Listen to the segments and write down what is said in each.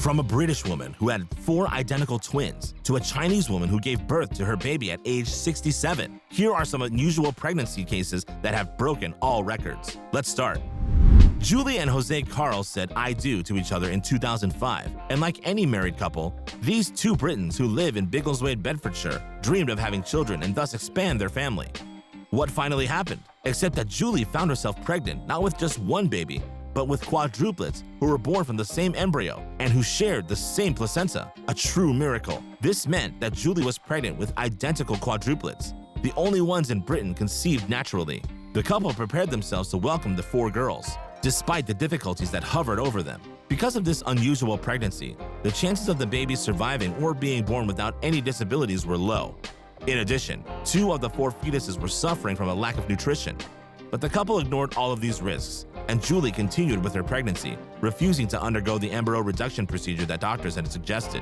From a British woman who had 4 identical twins to a Chinese woman who gave birth to her baby at age 67, here are some unusual pregnancy cases that have broken all records. Let's start. Julie and Jose Carlos said "I do" to each other in 2005, and like any married couple, these two Britons who live in Biggleswade, Bedfordshire, dreamed of having children and thus expand their family. What finally happened? Except that Julie found herself pregnant not with just one baby, but with quadruplets who were born from the same embryo and who shared the same placenta. A true miracle. This meant that Julie was pregnant with identical quadruplets, the only ones in Britain conceived naturally. The couple prepared themselves to welcome the 4 girls, despite the difficulties that hovered over them. Because of this unusual pregnancy, the chances of the baby surviving or being born without any disabilities were low. In addition, 2 of the 4 fetuses were suffering from a lack of nutrition. But the couple ignored all of these risks, and Julie continued with her pregnancy, refusing to undergo the embryo reduction procedure that doctors had suggested.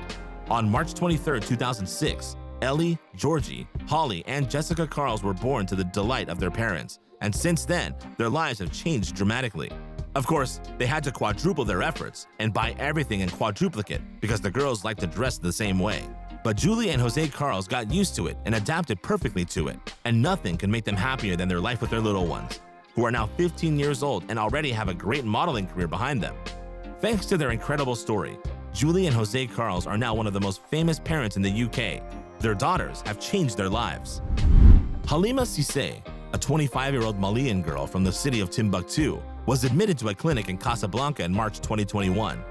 On March 23, 2006, Ellie, Georgie, Holly, and Jessica Carls were born to the delight of their parents, and since then, their lives have changed dramatically. Of course, they had to quadruple their efforts and buy everything in quadruplicate because the girls like to dress the same way. But Julie and Jose Carlos got used to it and adapted perfectly to it, and nothing can make them happier than their life with their little ones, who are now 15 years old and already have a great modeling career behind them. Thanks to their incredible story, Julie and Jose Carlos are now one of the most famous parents in the UK. Their daughters have changed their lives. Halima Cissé, a 25-year-old Malian girl from the city of Timbuktu, was admitted to a clinic in Casablanca in March 2021.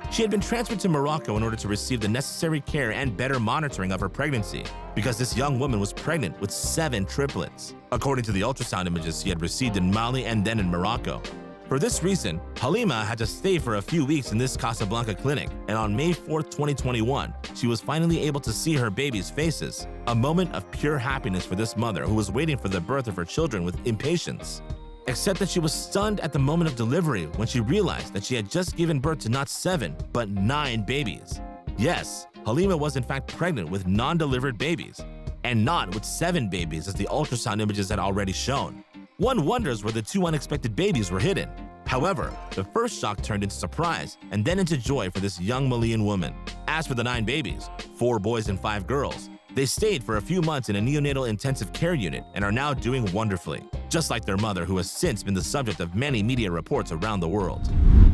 She had been transferred to Morocco in order to receive the necessary care and better monitoring of her pregnancy, because this young woman was pregnant with 7 triplets, according to the ultrasound images she had received in Mali and then in Morocco. For this reason, Halima had to stay for a few weeks in this Casablanca clinic, and on May 4, 2021, she was finally able to see her baby's faces, a moment of pure happiness for this mother who was waiting for the birth of her children with impatience. Except that she was stunned at the moment of delivery when she realized that she had just given birth to not 7, but 9 babies. Yes, Halima was in fact pregnant with non-delivered babies, and not with 7 babies as the ultrasound images had already shown. One wonders where the 2 unexpected babies were hidden. However, the first shock turned into surprise and then into joy for this young Malian woman. As for the 9 babies, 4 boys and 5 girls, they stayed for a few months in a neonatal intensive care unit and are now doing wonderfully, just like their mother, who has since been the subject of many media reports around the world.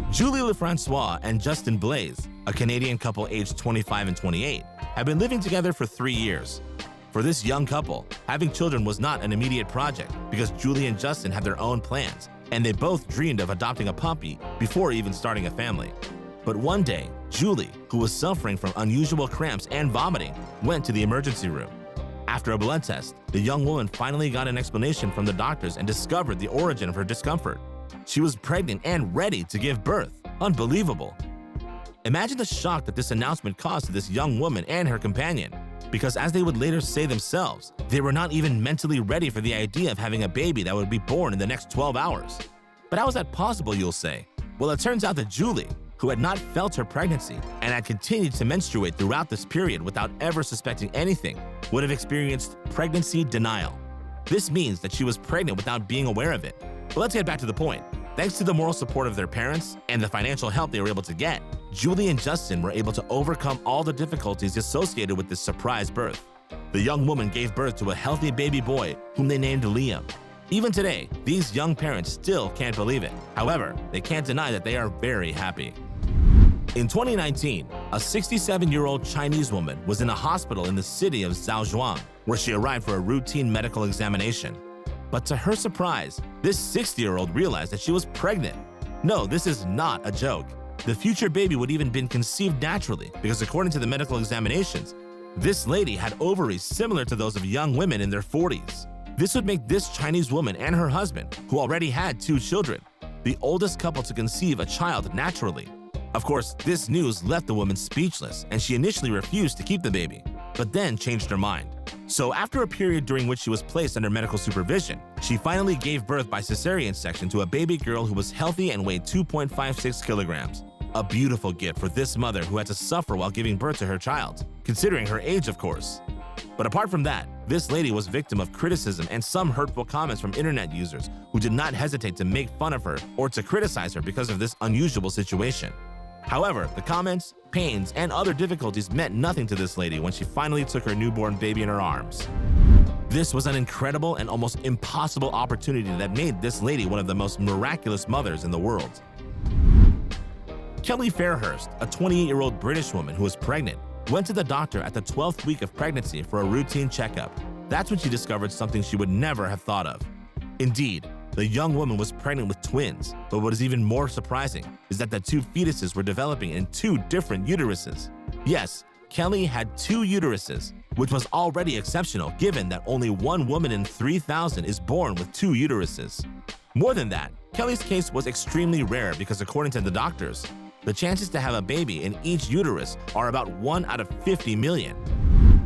Julie Lefrancois and Justin Blaise, a Canadian couple aged 25 and 28, have been living together for 3 years. For this young couple, having children was not an immediate project because Julie and Justin had their own plans, and they both dreamed of adopting a puppy before even starting a family. But one day, Julie, who was suffering from unusual cramps and vomiting, went to the emergency room. After a blood test, the young woman finally got an explanation from the doctors and discovered the origin of her discomfort. She was pregnant and ready to give birth. Unbelievable. Imagine the shock that this announcement caused to this young woman and her companion, because as they would later say themselves, they were not even mentally ready for the idea of having a baby that would be born in the next 12 hours. But how is that possible, you'll say? Well, it turns out that Julie, who had not felt her pregnancy and had continued to menstruate throughout this period without ever suspecting anything, would have experienced pregnancy denial. This means that she was pregnant without being aware of it. But let's get back to the point. Thanks to the moral support of their parents and the financial help they were able to get, Julie and Justin were able to overcome all the difficulties associated with this surprise birth. The young woman gave birth to a healthy baby boy whom they named Liam. Even today, these young parents still can't believe it. However, they can't deny that they are very happy. In 2019, a 67-year-old Chinese woman was in a hospital in the city of Zhaozhuang, where she arrived for a routine medical examination. But to her surprise, this 60-year-old realized that she was pregnant. No, this is not a joke. The future baby would even been conceived naturally because according to the medical examinations, this lady had ovaries similar to those of young women in their 40s. This would make this Chinese woman and her husband, who already had 2 children, the oldest couple to conceive a child naturally. Of course, this news left the woman speechless, and she initially refused to keep the baby, but then changed her mind. So after a period during which she was placed under medical supervision, she finally gave birth by cesarean section to a baby girl who was healthy and weighed 2.56 kilograms. A beautiful gift for this mother who had to suffer while giving birth to her child, considering her age, of course. But apart from that, this lady was victim of criticism and some hurtful comments from internet users who did not hesitate to make fun of her or to criticize her because of this unusual situation. However, the comments, pains, and other difficulties meant nothing to this lady when she finally took her newborn baby in her arms. This was an incredible and almost impossible opportunity that made this lady one of the most miraculous mothers in the world. Kelly Fairhurst, a 28-year-old British woman who was pregnant, went to the doctor at the 12th week of pregnancy for a routine checkup. That's when she discovered something she would never have thought of. Indeed, the young woman was pregnant with twins, but what is even more surprising is that the two fetuses were developing in two different uteruses. Yes, Kelly had two uteruses, which was already exceptional given that only one woman in 3,000 is born with two uteruses. More than that, Kelly's case was extremely rare because according to the doctors, the chances to have a baby in each uterus are about 1 out of 50 million.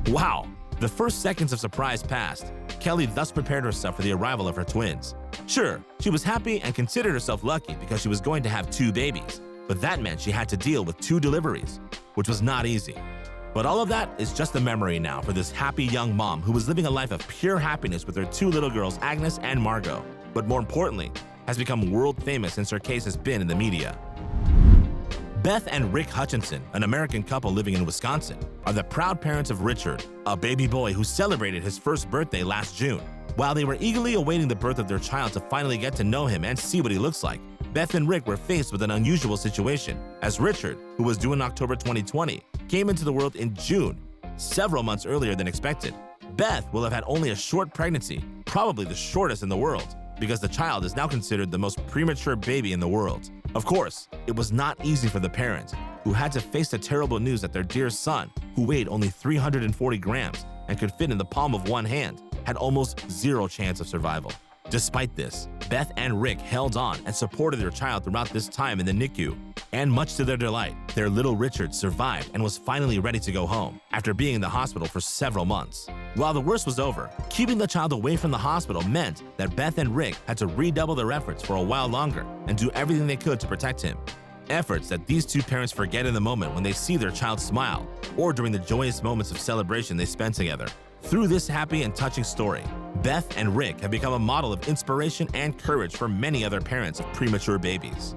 Wow! The first seconds of surprise passed. Kelly thus prepared herself for the arrival of her twins. Sure, she was happy and considered herself lucky because she was going to have two babies, but that meant she had to deal with two deliveries, which was not easy. But all of that is just a memory now for this happy young mom who was living a life of pure happiness with her two little girls, Agnes and Margot, but more importantly, has become world famous since her case has been in the media. Beth and Rick Hutchinson, an American couple living in Wisconsin, are the proud parents of Richard, a baby boy who celebrated his first birthday last June. While they were eagerly awaiting the birth of their child to finally get to know him and see what he looks like, Beth and Rick were faced with an unusual situation, as Richard, who was due in October 2020, came into the world in June, several months earlier than expected. Beth will have had only a short pregnancy, probably the shortest in the world, because the child is now considered the most premature baby in the world. Of course, it was not easy for the parents, who had to face the terrible news that their dear son, who weighed only 340 grams and could fit in the palm of one hand, had almost zero chance of survival. Despite this, Beth and Rick held on and supported their child throughout this time in the NICU. And much to their delight, their little Richard survived and was finally ready to go home after being in the hospital for several months. While the worst was over, keeping the child away from the hospital meant that Beth and Rick had to redouble their efforts for a while longer and do everything they could to protect him. Efforts that these two parents forget in the moment when they see their child smile or during the joyous moments of celebration they spend together. Through this happy and touching story, Beth and Rick have become a model of inspiration and courage for many other parents of premature babies.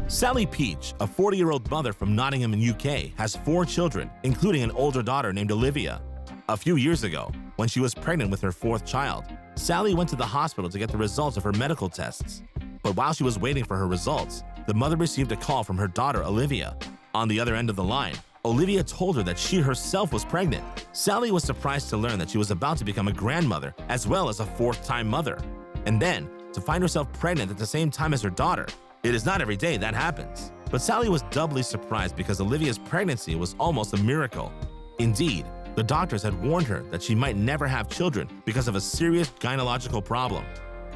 Sally Peach, a 40-year-old mother from Nottingham in UK, has 4 children, including an older daughter named Olivia. A few years ago, when she was pregnant with her 4th child, Sally went to the hospital to get the results of her medical tests. But while she was waiting for her results, the mother received a call from her daughter Olivia. On the other end of the line, Olivia told her that she herself was pregnant. Sally was surprised to learn that she was about to become a grandmother as well as a 4th-time mother. And then, to find herself pregnant at the same time as her daughter. It is not every day that happens. But Sally was doubly surprised because Olivia's pregnancy was almost a miracle. Indeed, the doctors had warned her that she might never have children because of a serious gynecological problem.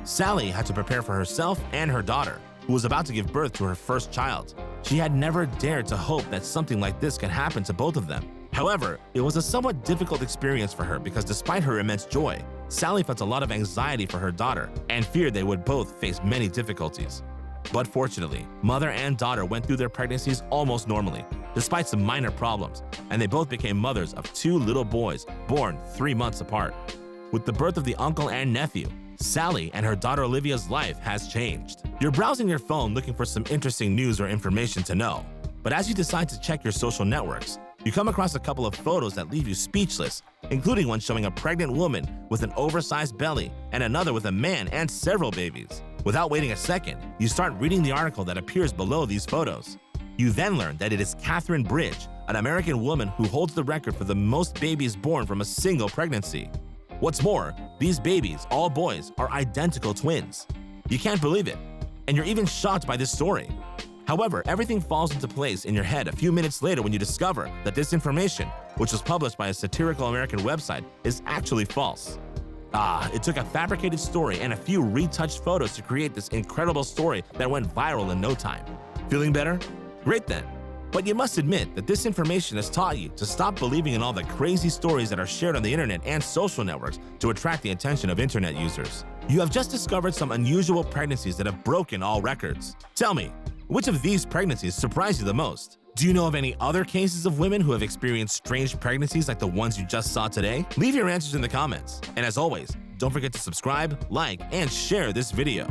Sally had to prepare for herself and her daughter, who was about to give birth to her first child. She had never dared to hope that something like this could happen to both of them. However, it was a somewhat difficult experience for her because despite her immense joy, Sally felt a lot of anxiety for her daughter and feared they would both face many difficulties. But fortunately, mother and daughter went through their pregnancies almost normally, despite some minor problems, and they both became mothers of 2 little boys born 3 months apart. With the birth of the uncle and nephew, Sally and her daughter Olivia's life has changed. You're browsing your phone looking for some interesting news or information to know, but as you decide to check your social networks, you come across a couple of photos that leave you speechless, including one showing a pregnant woman with an oversized belly and another with a man and several babies. Without waiting a second, you start reading the article that appears below these photos. You then learn that it is Catherine Bridge, an American woman who holds the record for the most babies born from a single pregnancy. What's more, these babies, all boys, are identical twins. You can't believe it, and you're even shocked by this story. However, everything falls into place in your head a few minutes later when you discover that this information, which was published by a satirical American website, is actually false. It took a fabricated story and a few retouched photos to create this incredible story that went viral in no time. Feeling better? Great then. But you must admit that this information has taught you to stop believing in all the crazy stories that are shared on the internet and social networks to attract the attention of internet users. You have just discovered some unusual pregnancies that have broken all records. Tell me, which of these pregnancies surprised you the most? Do you know of any other cases of women who have experienced strange pregnancies like the ones you just saw today? Leave your answers in the comments. And as always, don't forget to subscribe, like, and share this video.